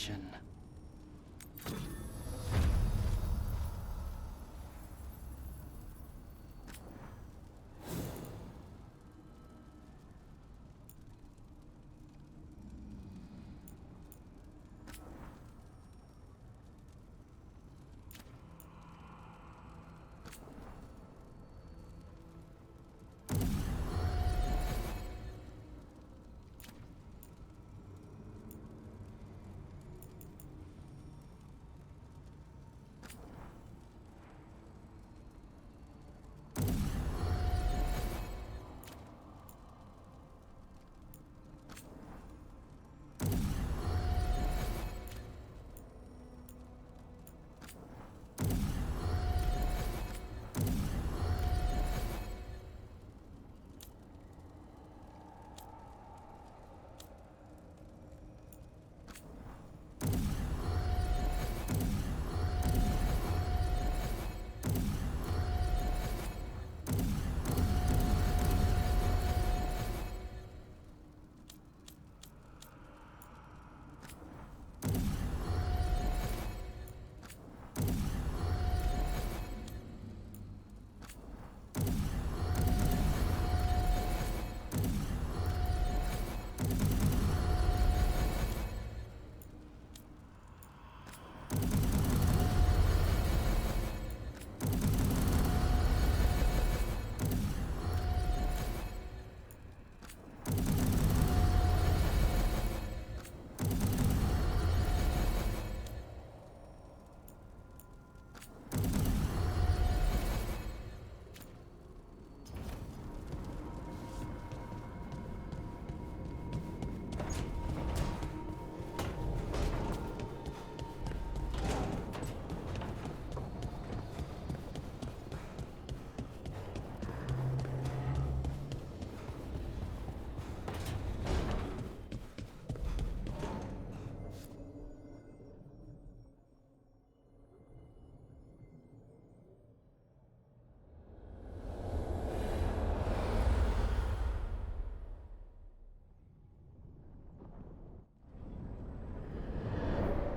mission.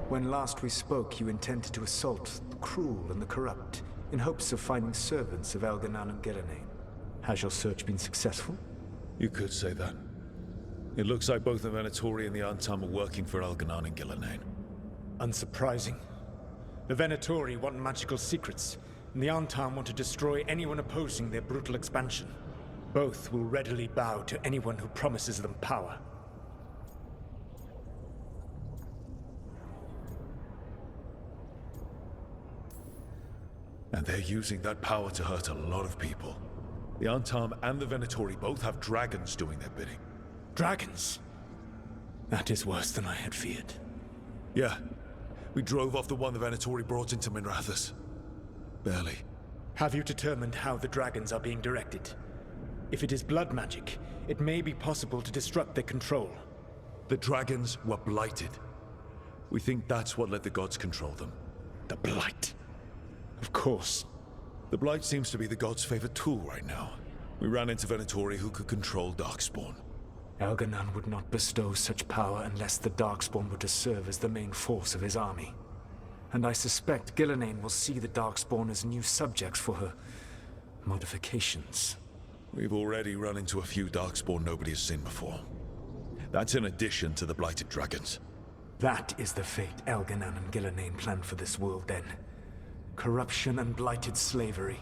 When last we spoke, you intended to assault the cruel and the corrupt, in hopes of finding servants of Elganan and Gillenane. Has your search been successful? You could say that. It looks like both the Venatori and the Antam are working for Elganan and Gillenane. Unsurprising. The Venatori want magical secrets, and the Antam want to destroy anyone opposing their brutal expansion. Both will readily bow to anyone who promises them power. And they're using that power to hurt a lot of people. The Antam and the Venatori both have dragons doing their bidding. Dragons? That is worse than I had feared. Yeah. We drove off the one the Venatori brought into Minrathous. Barely. Have you determined how the dragons are being directed? If it is blood magic, it may be possible to disrupt their control. The dragons were blighted. We think that's what let the gods control them. The Blight. Of course. The Blight seems to be the gods' favorite tool right now. We ran into Venatori who could control Darkspawn. Elganan would not bestow such power unless the Darkspawn were to serve as the main force of his army. And I suspect Gillenane will see the Darkspawn as new subjects for her modifications. We've already run into a few Darkspawn nobody has seen before. That's in addition to the Blighted Dragons. That is the fate Elganan and Gillenane planned for this world then. Corruption and blighted slavery.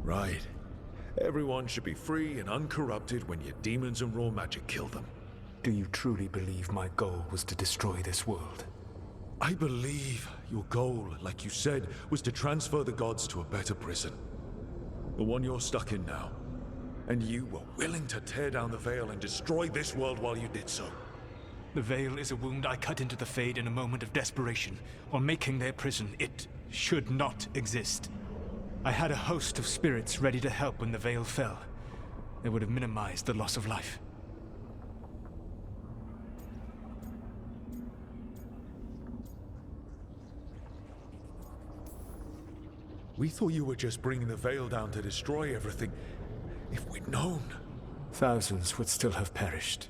Right. Everyone should be free and uncorrupted when your demons and raw magic kill them. Do you truly believe my goal was to destroy this world? I believe your goal, like you said, was to transfer the gods to a better prison. The one you're stuck in now. And you were willing to tear down the Veil and destroy this world while you did so. The Veil is a wound I cut into the Fade in a moment of desperation, while making their prison. It should not exist. I had a host of spirits ready to help when the Veil fell. They would have minimized the loss of life. We thought you were just bringing the Veil down to destroy everything. If we'd known... thousands would still have perished.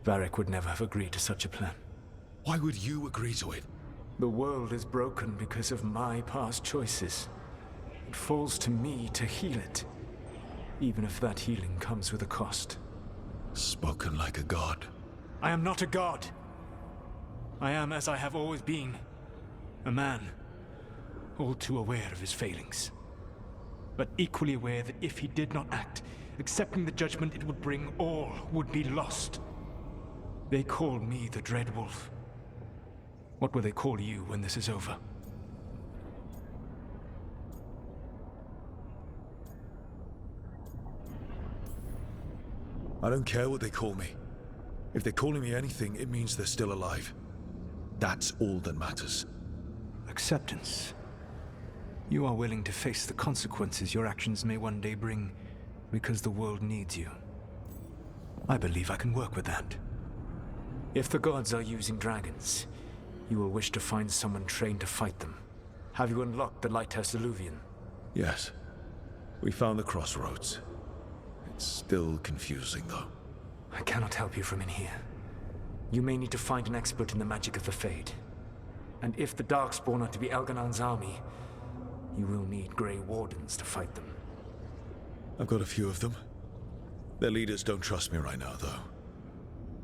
Varric would never have agreed to such a plan. Why would you agree to it? The world is broken because of my past choices. It falls to me to heal it, even if that healing comes with a cost. Spoken like a god. I am not a god. I am as I have always been. A man, all too aware of his failings. But equally aware that if he did not act, accepting the judgment it would bring, all would be lost. They call me the Dread Wolf. What will they call you when this is over? I don't care what they call me. If they're calling me anything, it means they're still alive. That's all that matters. Acceptance. You are willing to face the consequences your actions may one day bring because the world needs you. I believe I can work with that. If the gods are using dragons, you will wish to find someone trained to fight them. Have you unlocked the Lighthouse Illuvian? Yes. We found the crossroads. It's still confusing, though. I cannot help you from in here. You may need to find an expert in the magic of the Fade. And if the Darkspawn are to be Elganon's army, you will need Grey Wardens to fight them. I've got a few of them. Their leaders don't trust me right now, though.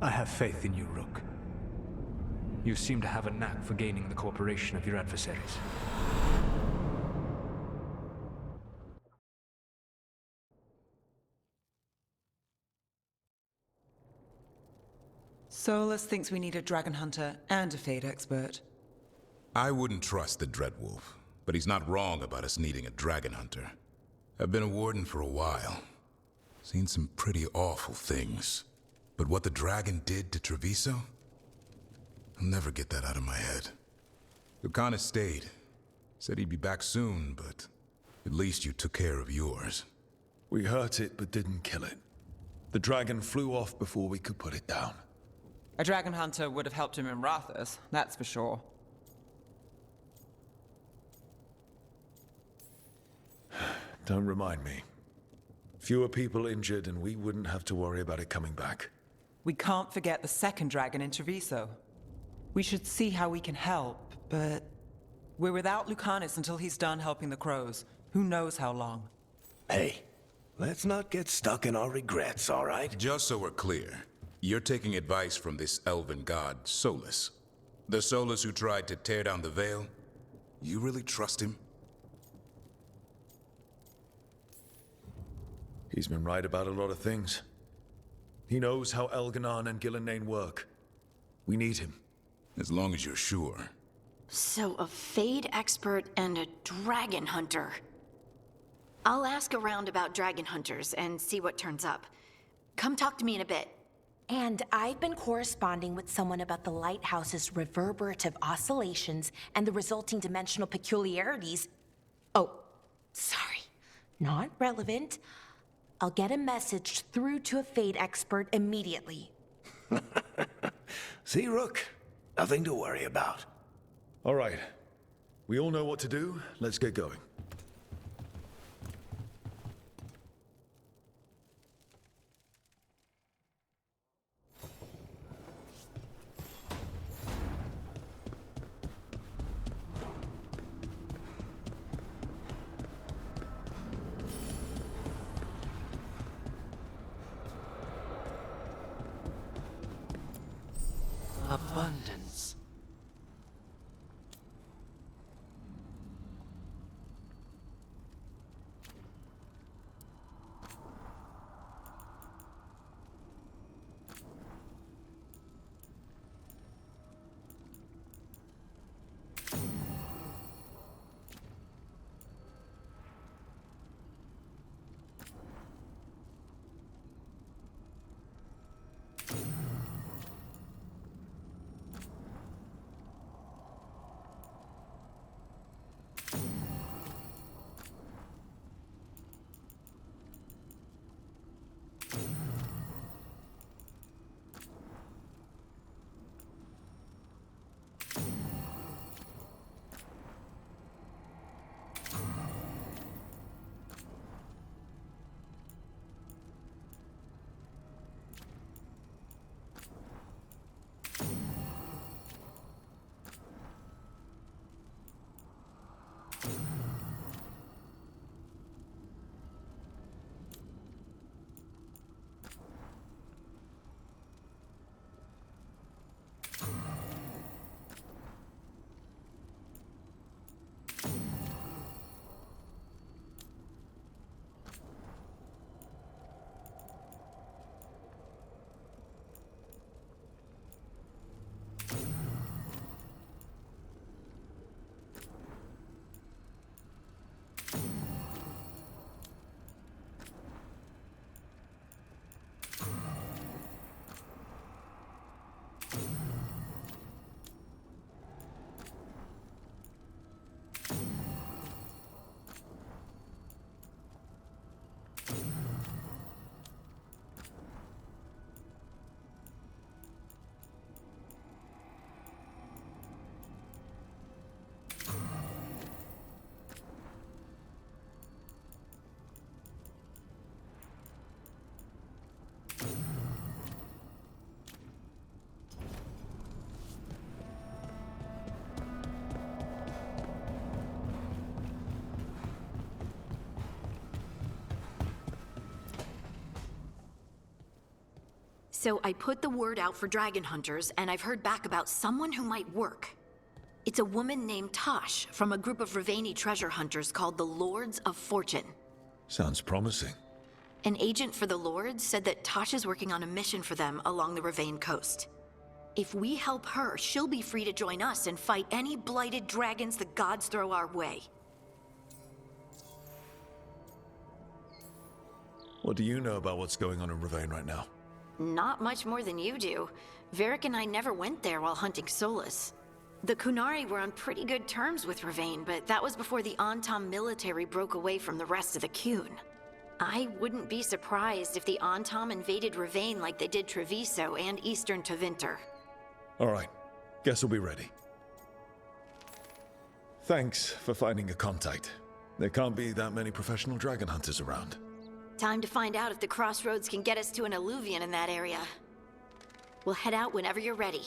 I have faith in you, Rook. You seem to have a knack for gaining the cooperation of your adversaries. Solus thinks we need a dragon hunter and a Fade expert. I wouldn't trust the Dreadwolf, but he's not wrong about us needing a dragon hunter. I've been a warden for a while. Seen some pretty awful things. But what the dragon did to Treviso? I'll never get that out of my head. Lucanus stayed. Said he'd be back soon, but at least you took care of yours. We hurt it, but didn't kill it. The dragon flew off before we could put it down. A dragon hunter would have helped him in Rathas, that's for sure. Don't remind me. Fewer people injured, and we wouldn't have to worry about it coming back. We can't forget the second dragon in Treviso. We should see how we can help, but we're without Lucanus until he's done helping the crows. Who knows how long? Hey, let's not get stuck in our regrets, all right? Just so we're clear, you're taking advice from this elven god, Solus. The Solus who tried to tear down the Veil? You really trust him? He's been right about a lot of things. He knows how Elganon and Gillenane work. We need him. As long as you're sure. So a Fade expert and a dragon hunter. I'll ask around about dragon hunters and see what turns up. Come talk to me in a bit. And I've been corresponding with someone about the lighthouse's reverberative oscillations and the resulting dimensional peculiarities. Oh, sorry. Not relevant. I'll get a message through to a Fade expert immediately. See, Rook? Nothing to worry about. All right. We all know what to do. Let's get going. Abundance. So I put the word out for dragon hunters, and I've heard back about someone who might work. It's a woman named Tosh from a group of Ravani treasure hunters called the Lords of Fortune. Sounds promising. An agent for the Lords said that Tosh is working on a mission for them along the Ravane coast. If we help her, she'll be free to join us and fight any blighted dragons the gods throw our way. What do you know about what's going on in Ravane right now? Not much more than you do. Varric and I never went there while hunting Solus. The Kunari were on pretty good terms with Ravane, but that was before the Antam military broke away from the rest of the Kun. I wouldn't be surprised if the Antam invaded Ravane like they did Treviso and Eastern Tevinter. All right, guess we'll be ready. Thanks for finding a contact. There can't be that many professional dragon hunters around. Time to find out if the crossroads can get us to an alluvion in that area. We'll head out whenever you're ready.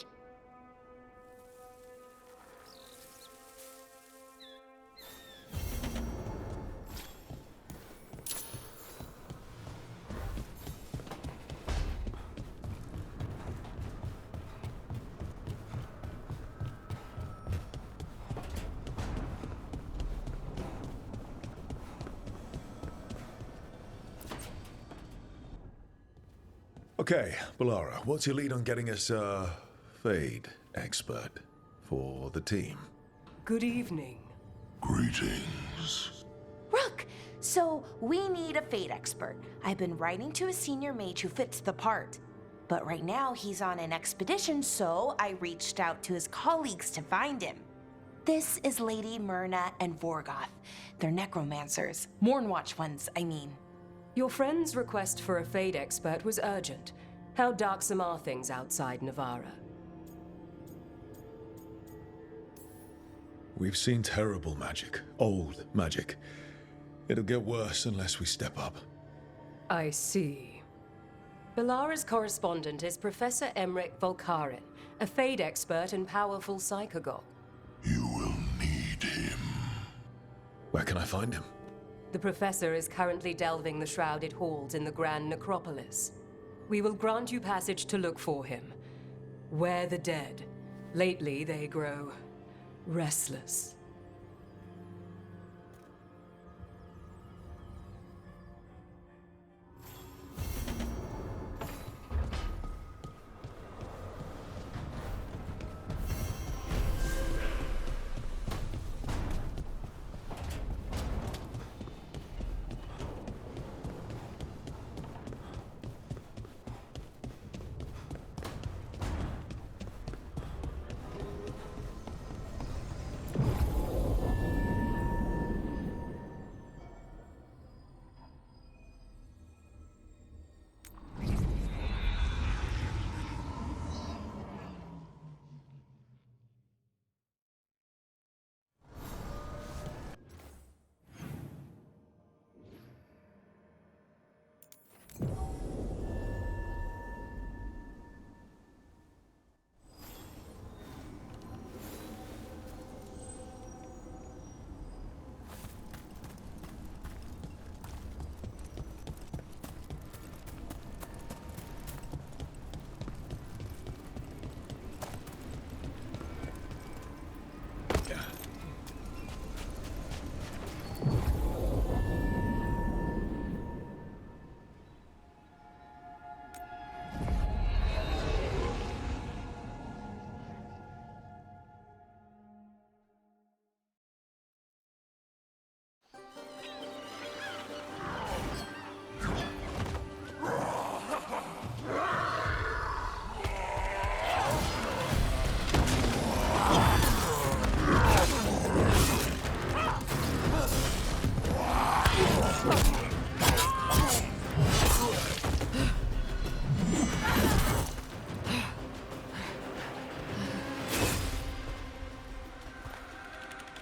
Okay, Balara, what's your lead on getting us a Fade expert for the team? Good evening. Greetings. Rook! So, we need a Fate expert. I've been writing to a senior mage who fits the part. But right now, he's on an expedition, so I reached out to his colleagues to find him. This is Lady Myrna and Vorgoth. They're necromancers. Mournwatch ones, I mean. Your friend's request for a Fade expert was urgent. How darksome are things outside Navarra? We've seen terrible magic. Old magic. It'll get worse unless we step up. I see. Balara's correspondent is Professor Emmerich Volkarin, a Fade expert and powerful psychogog. You will need him. Where can I find him? The Professor is currently delving the shrouded halls in the Grand Necropolis. We will grant you passage to look for him. Where the dead. Lately they grow restless.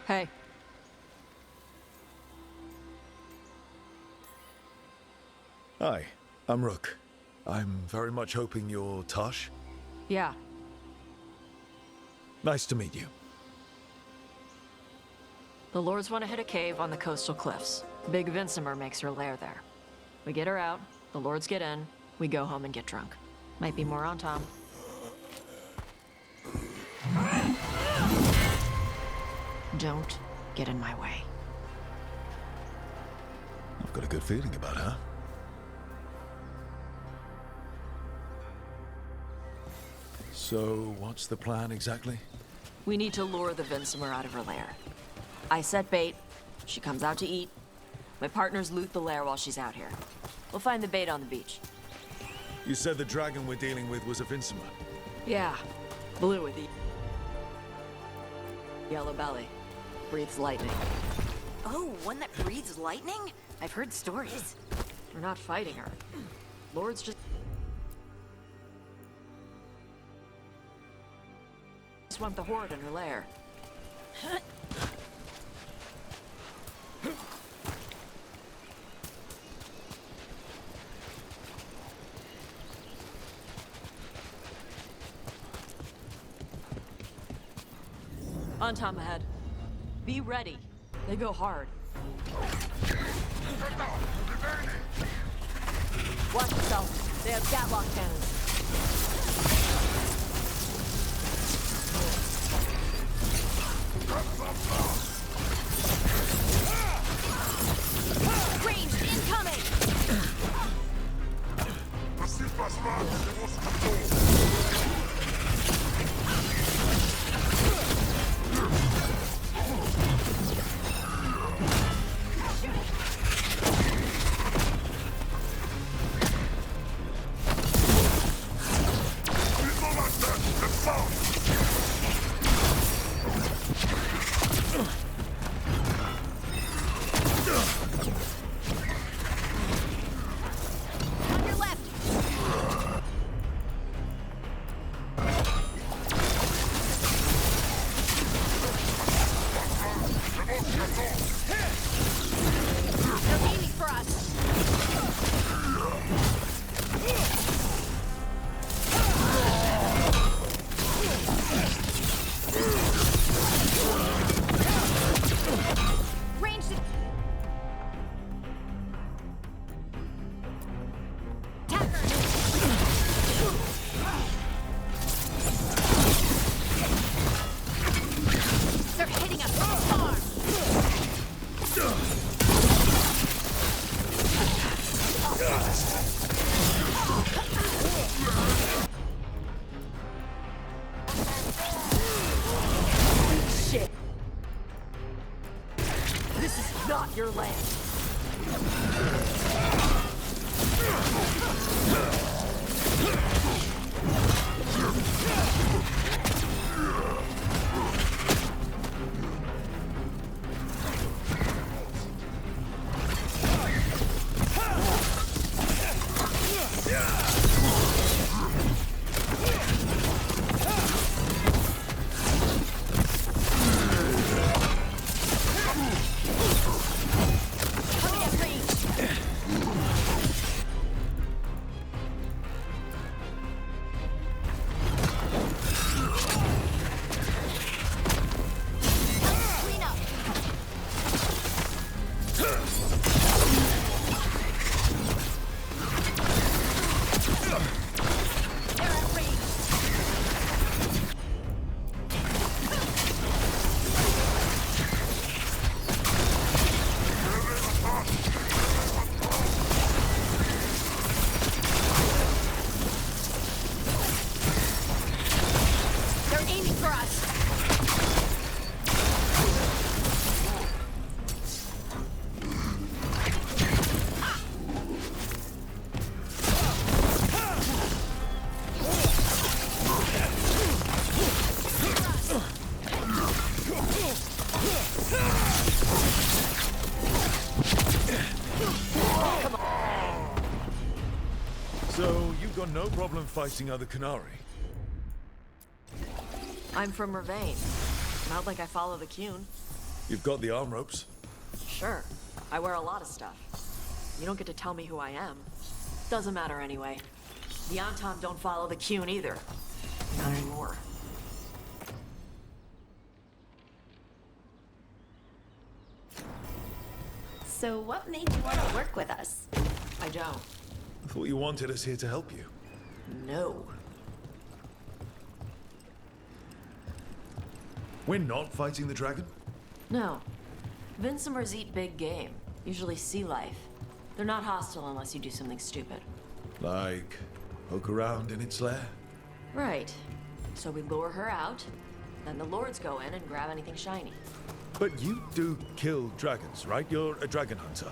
Hey. Hi, I'm Rook. I'm very much hoping you're Tosh. Yeah. Nice to meet you. The Lords want to hit a cave on the coastal cliffs. Big Vincimer makes her lair there. We get her out, the Lords get in, we go home and get drunk. Might be more on Tom. Don't get in my way. I've got a good feeling about her. So, what's the plan exactly? We need to lure the Vinsimer out of her lair. I set bait. She comes out to eat. My partners loot the lair while she's out here. We'll find the bait on the beach. You said the dragon we're dealing with was a Vincimer. Yeah. Blue with the yellow belly. Breathes lightning. Oh, one that breathes lightning? I've heard stories. We're not fighting her. Lord's just want the horde in her lair. On Tom ahead. Be ready. They go hard. Watch yourself. They have Gatlock cannons. Ranged incoming! On your left! They're aiming for us! Ranged it! They're hitting us from afar! Shit. This is not your land. Coming at range! Clean up! They're at range! They're aiming for us! So, you've got no problem fighting other Qunari? I'm from Ravain. Not like I follow the Qun. You've got the arm ropes? Sure. I wear a lot of stuff. You don't get to tell me who I am. Doesn't matter anyway. The Anton don't follow the Qun either. Not anymore. So what made you want to work with us? I don't. I thought you wanted us here to help you. No. We're not fighting the dragon? No. Vincimers eat big game, usually sea life. They're not hostile unless you do something stupid. Like, poke around in its lair? Right. So we lure her out, then the lords go in and grab anything shiny. But you do kill dragons, right? You're a dragon hunter.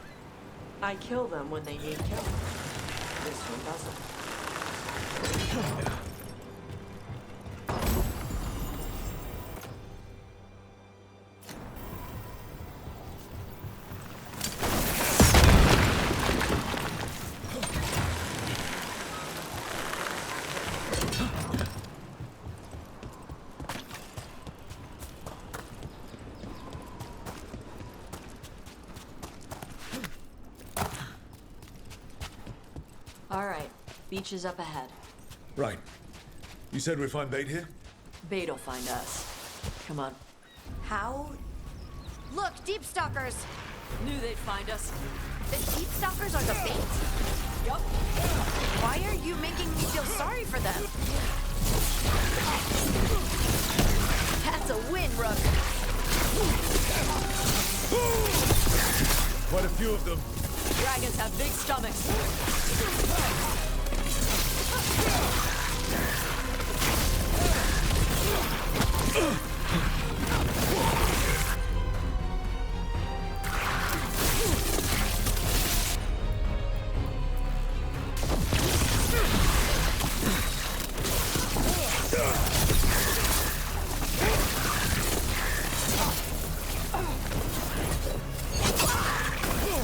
I kill them when they need killing. This one doesn't. All right, beach is up ahead. Right. You said we'd find bait here? Bait'll find us. Come on. How? Look, deep stalkers! Knew they'd find us. The deep stalkers are the bait? Yup. Why are you making me feel sorry for them? That's a win, Rook. Quite a few of them. Dragons have big stomachs.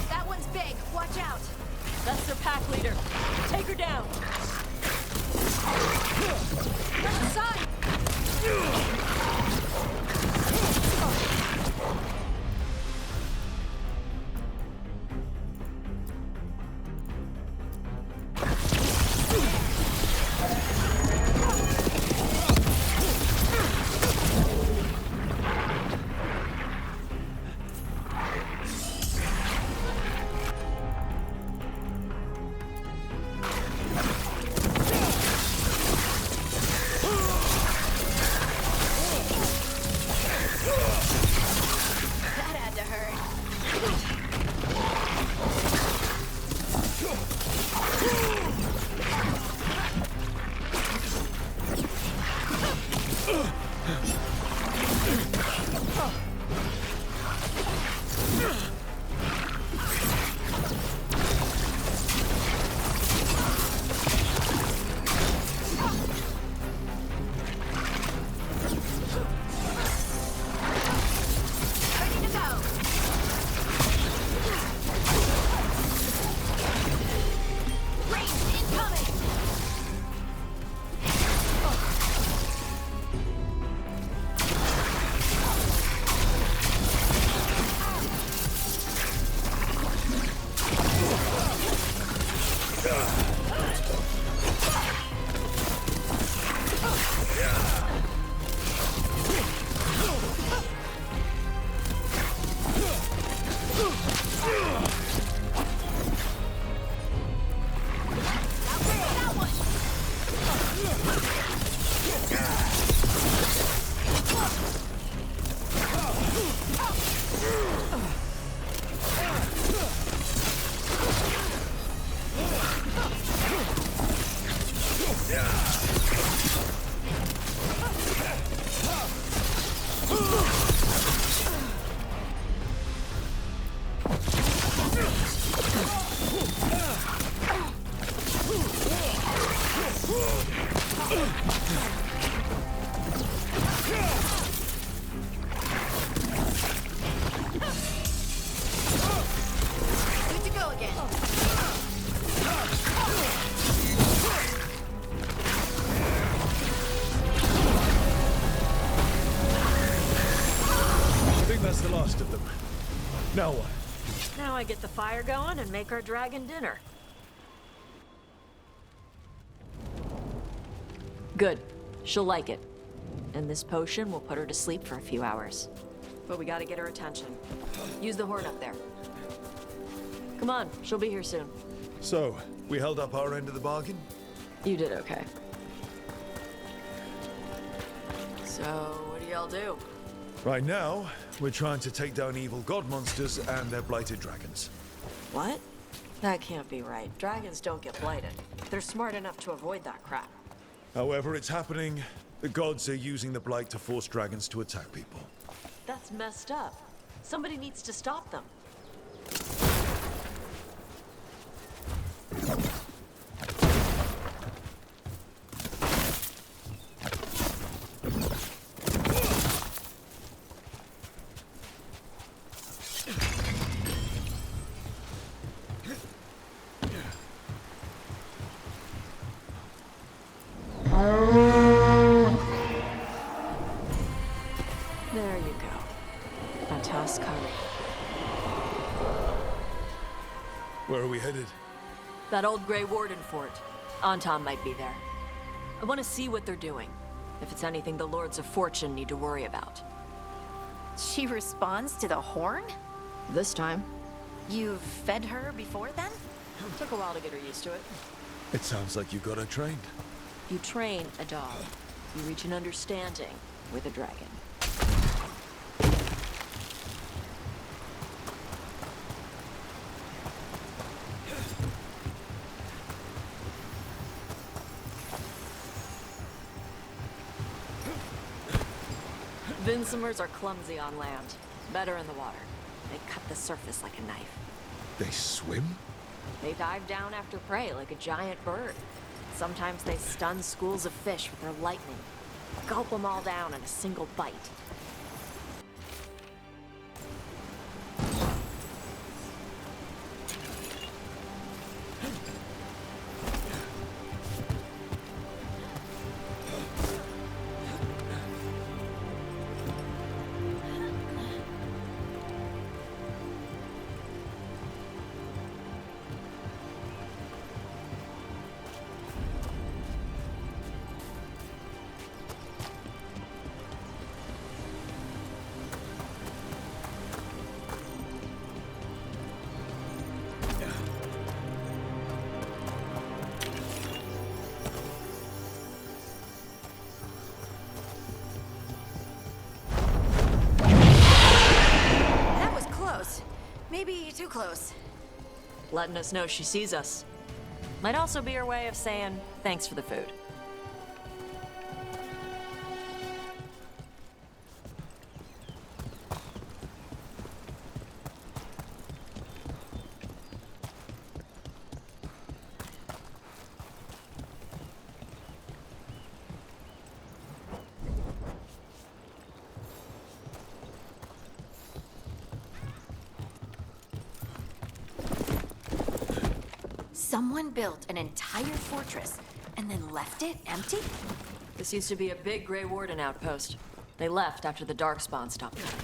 That one's big. Watch out. That's their pack leader. Take her down. Left side! That had to hurt. Ready to go. Range incoming. That one. Good to go again. I think that's the last of them. Now what? Now I get the fire going and make our dragon dinner. Good. She'll like it. And this potion will put her to sleep for a few hours. But we gotta get her attention. Use the horn up there. Come on, she'll be here soon. So, we held up our end of the bargain? You did okay. So, what do y'all do? Right now, we're trying to take down evil god monsters and their blighted dragons. What? That can't be right. Dragons don't get blighted. They're smart enough to avoid that crap. However, it's happening. The gods are using the blight to force dragons to attack people. That's messed up. Somebody needs to stop them. There you go. Atas Kari. Where are we headed? That old Grey Warden fort. Anton might be there. I want to see what they're doing. If it's anything the Lords of Fortune need to worry about. She responds to the horn? This time. You've fed her before then? Took a while to get her used to it. It sounds like you got her trained. You train a dog. You reach an understanding with a dragon. Vinsomers are clumsy on land, better in the water. They cut the surface like a knife. They swim? They dive down after prey like a giant bird. Sometimes they stun schools of fish with their lightning. Gulp them all down in a single bite. That was close. Maybe too close. Letting us know she sees us. Might also be her way of saying thanks for the food. Someone built an entire fortress and then left it empty? This used to be a big Grey Warden outpost. They left after the Darkspawn stopped coming.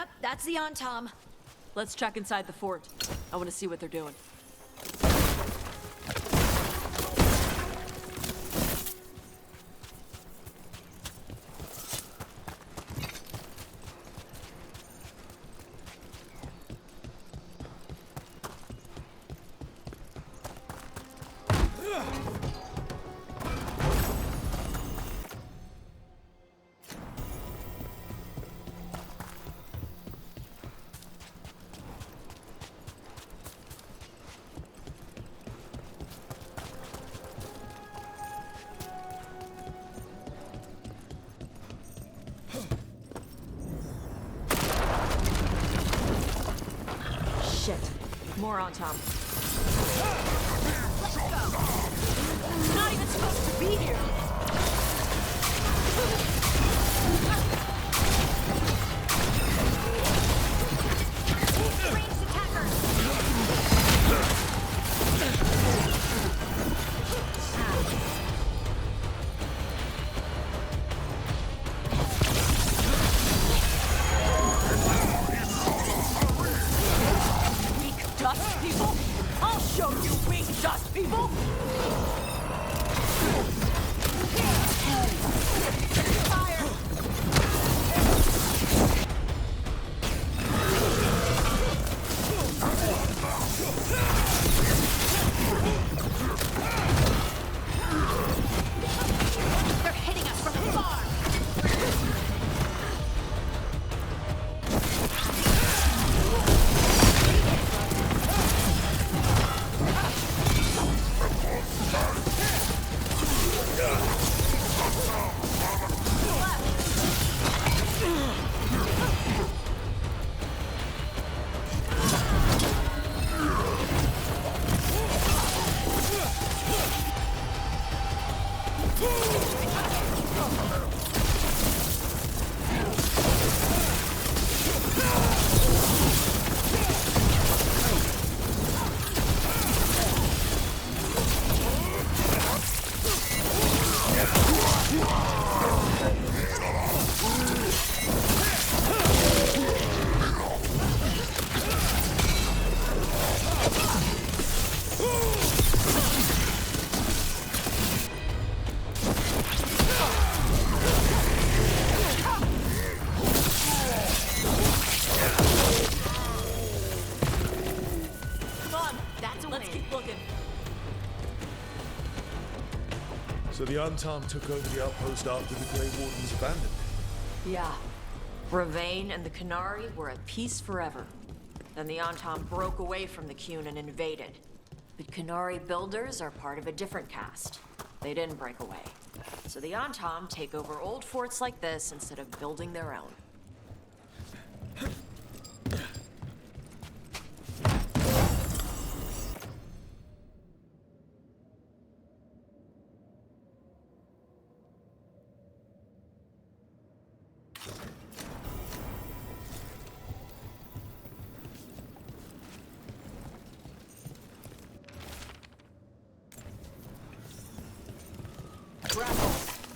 Yep, that's the Antom. Let's check inside the fort. I want to see what they're doing. Shit. More on Tom. Let's go. Not even supposed to be here. Ranged attacker. Dust people? I'll show you weak dust people! Fire! They're hitting us from afar. So the Antom took over the outpost after the Grey Wardens abandoned it. Yeah. Ravain and the Canary were at peace forever. Then the Antom broke away from the Qun and invaded. But Canary builders are part of a different caste. They didn't break away. So the Antom take over old forts like this instead of building their own.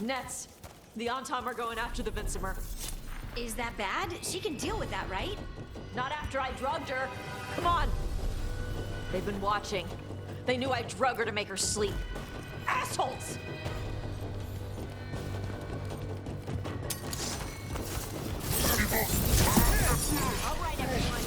Nets. The Antom are going after the Vincimer. Is that bad? She can deal with that, right? Not after I drugged her. Come on. They've been watching. They knew I drug her to make her sleep. Assholes! All right, everyone.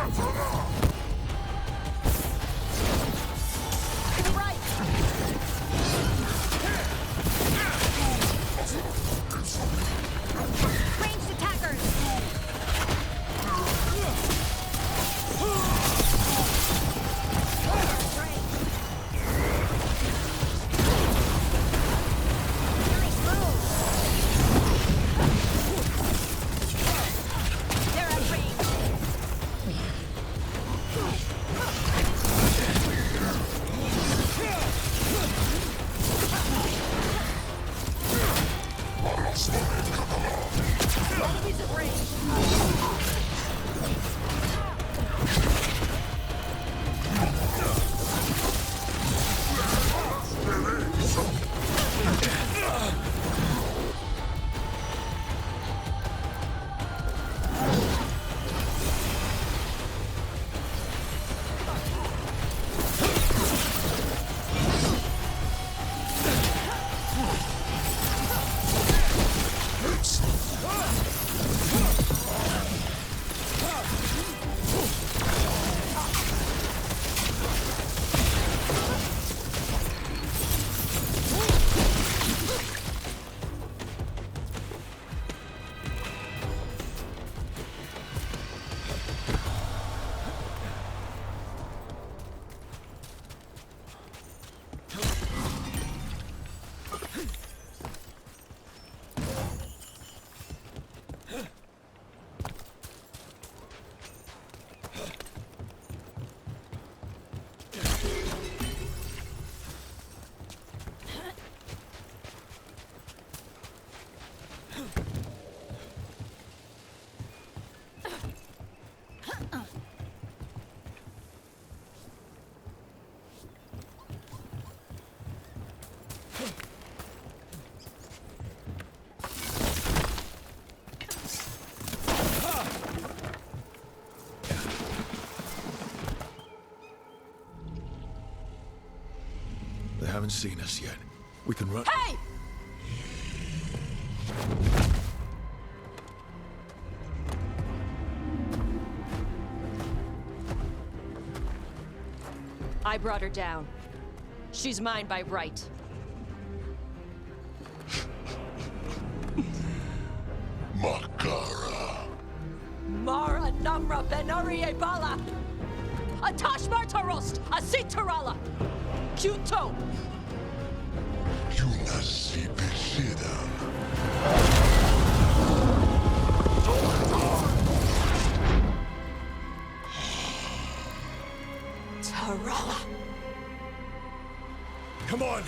To the right! Ranged attackers! Nice move! They're at range! Enemies at range! They haven't seen us yet. We can run. Hey! I brought her down. She's mine by right. Makara. Mara Namra Benari Bala! Atash Martarost! Asitarala! Kyuto! Yunasi Beshidan. Tarala! Come on!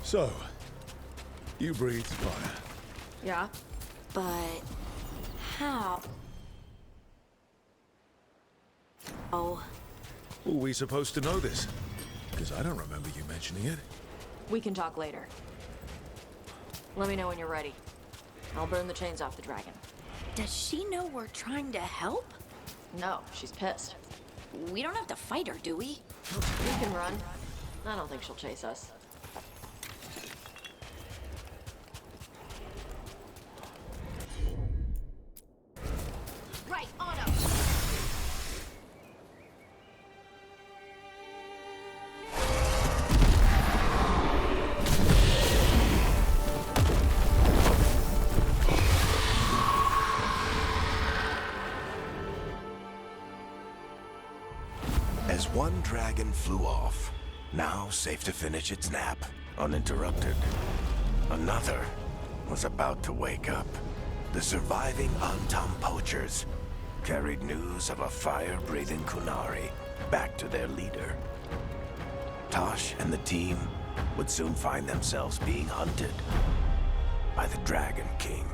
So, you breathe fire. Yeah? But how? Oh, Were we supposed to know this? Because I don't remember you mentioning it. We can talk later. Let me know when you're ready. I'll burn the chains off the dragon. does she know we're trying to help? No, she's pissed. We don't have to fight her, do we? We can run. I don't think she'll chase us. Right, on up! As one dragon flew off, now safe to finish its nap, uninterrupted, another was about to wake up. The surviving Antam poachers carried news of a fire-breathing Kunari back to their leader. Tosh and the team would soon find themselves being hunted by the Dragon King.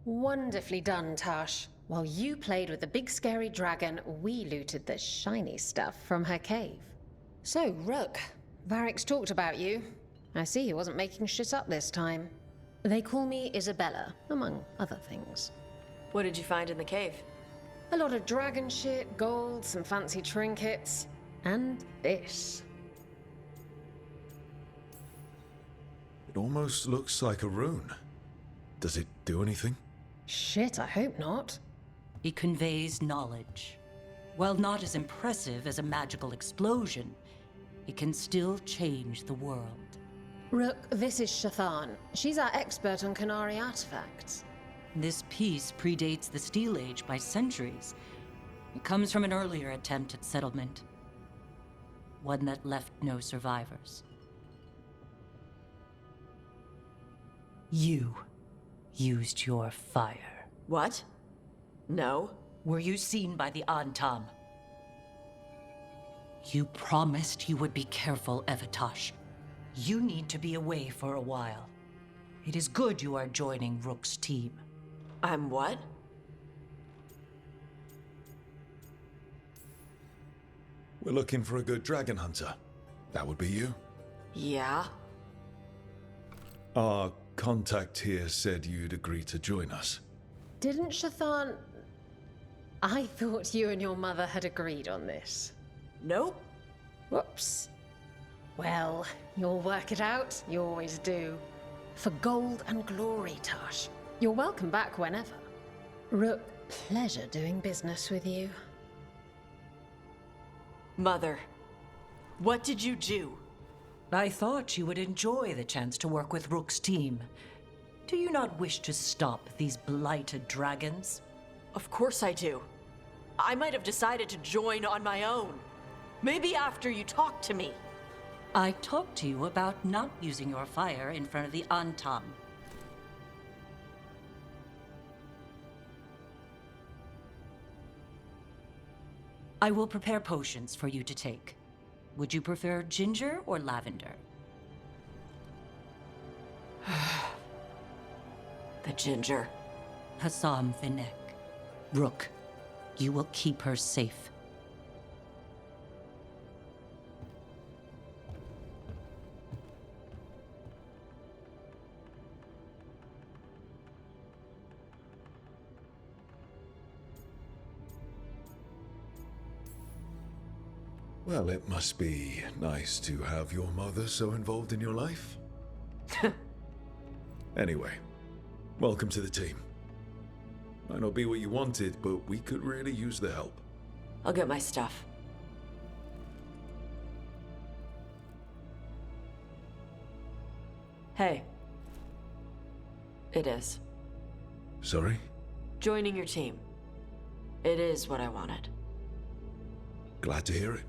Wonderfully done, Tash. While you played with the big scary dragon, we looted the shiny stuff from her cave. So, Rook, Varric's talked about you. I see he wasn't making shit up this time. They call me Isabella, among other things. What did you find in the cave? A lot of dragon shit, gold, some fancy trinkets, and this. It almost looks like a rune. Does it do anything? Shit, I hope not. It conveys knowledge. While not as impressive as a magical explosion, it can still change the world. Rook, this is Shathan. She's our expert on Kunari artifacts. This piece predates the Steel Age by centuries. It comes from an earlier attempt at settlement. One that left no survivors. You used your fire. What? No. Were you seen by the Antam? You promised you would be careful, Evatosh. You need to be away for a while. It is good you are joining Rook's team. I'm what? We're looking for a good dragon hunter. That would be you. Yeah? Our contact here said you'd agree to join us. Didn't Shathan... I thought you and your mother had agreed on this. Nope. Whoops. Well, you'll work it out. You always do. For gold and glory, Tash. You're welcome back whenever. Rook, pleasure doing business with you. Mother, what did you do? I thought you would enjoy the chance to work with Rook's team. Do you not wish to stop these blighted dragons? Of course I do. I might have decided to join on my own. Maybe after you talked to me. I talked to you about not using your fire in front of the Antam. I will prepare potions for you to take. Would you prefer ginger or lavender? The ginger. Hassam Vinek. Rook, you will keep her safe. Well, it must be nice to have your mother so involved in your life. Anyway, welcome to the team. Might not be what you wanted, but we could really use the help. I'll get my stuff. Hey. It is. Sorry? Joining your team. It is what I wanted. Glad to hear it.